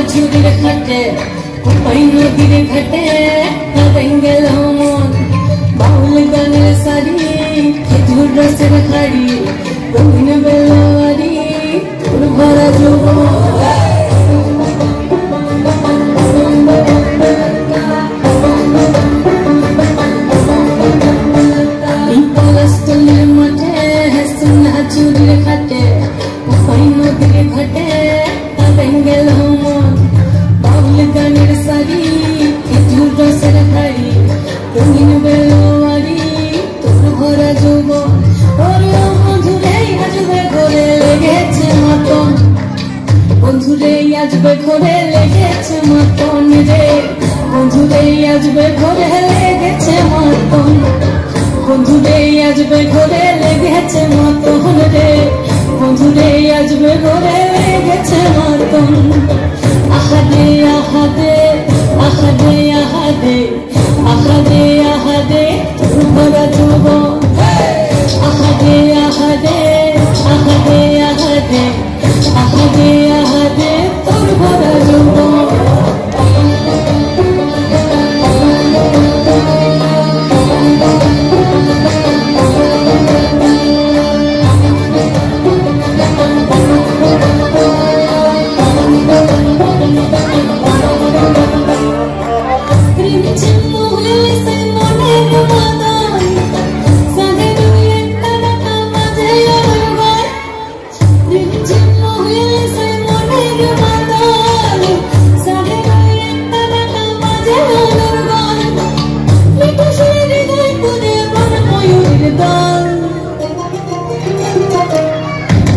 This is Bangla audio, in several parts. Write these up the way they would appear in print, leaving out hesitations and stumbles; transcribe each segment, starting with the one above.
ঝুড়ির খাটে কোপাই নদীর ঘাটে হারাই গেল মন বাউল গানের শাড়ি খেজুর রসের হাড়ি রঙিন বেলারি তোর ভরা যৌবন চুরির খাটে কোপাই নদীর ঘাটে হারাই গেল মন বাউল গানের শাড়ি খেজুর রসের হাড়ি রঙিন বেলোয়ারি তোর ভরা যৌবন ওরে বন্ধুরে আসবে ঘরে লেগেছে মতন বন্ধুরে আসবে ঘরে লেগেছে মতন রে বন্ধুরে আসবে ঘরে লেগেছে মতন বন্ধুরে আসবে ঘরে লেগেছে মতন রে বন্ধুরে আসবে ঘরে লেগেছে মতন আহাদে আহাদে আহাদে আহাদে আহাদে আহাদে তোর ভরা যৌবন আহাদে আহাদে আহাদে আহাদে আহাদে আহাদে তোর ভরা যৌবন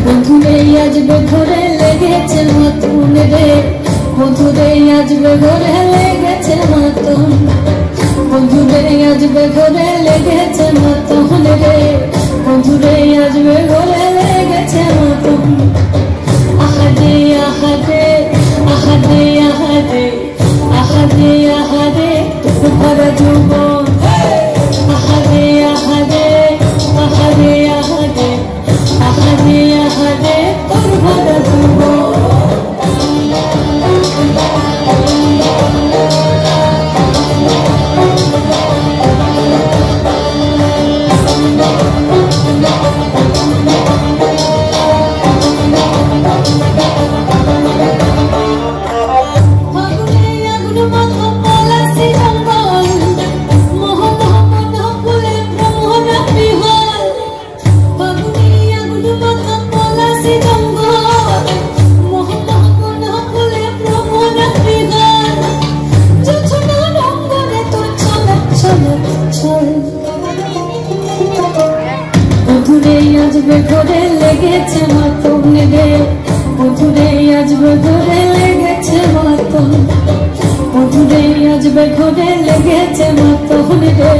বন্ধুরে আসবে ঘরে লেগেছে মতন রে বন্ধুরে আসবে ঘরে লেগেছে মতন বন্ধুরে আসবে ঘরে লেগেছে মতন রে বন্ধুরে আসবে ঘরে লেগেছে মতন আহাদে আহাদে আহাদে আহাদে আহাদে আহাদে তোর ভরা যৌবন আহাদে আহাদে আহাদে আহাদে আহাদে আহাদে তোর ভরা যৌবন বন্ধুরে আসবে ঘরে লেগেছে মতন রে বন্ধুরে আসবে ঘরে লেগেছে মতন বন্ধুরে আসবে ঘরে লেগেছে মতন রে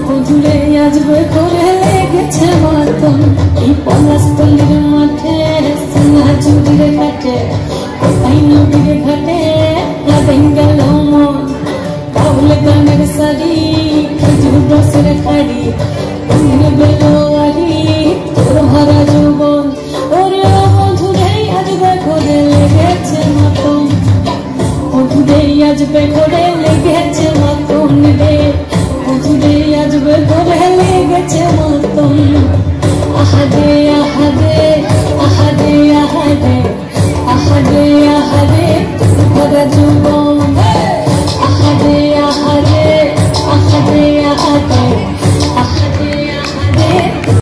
বন্ধুরে আসবে ঘরে লেগেছে মতন এই পলাশতলির মাঠে সোনা চুরির ঘাটে কোপাই নদীর ঘাটে হারাই গেল মন বাউল গানের শাড়ি খেজুর রসের হাড়ি রঙিন বেলোয়ারি তোর ভরা যৌবন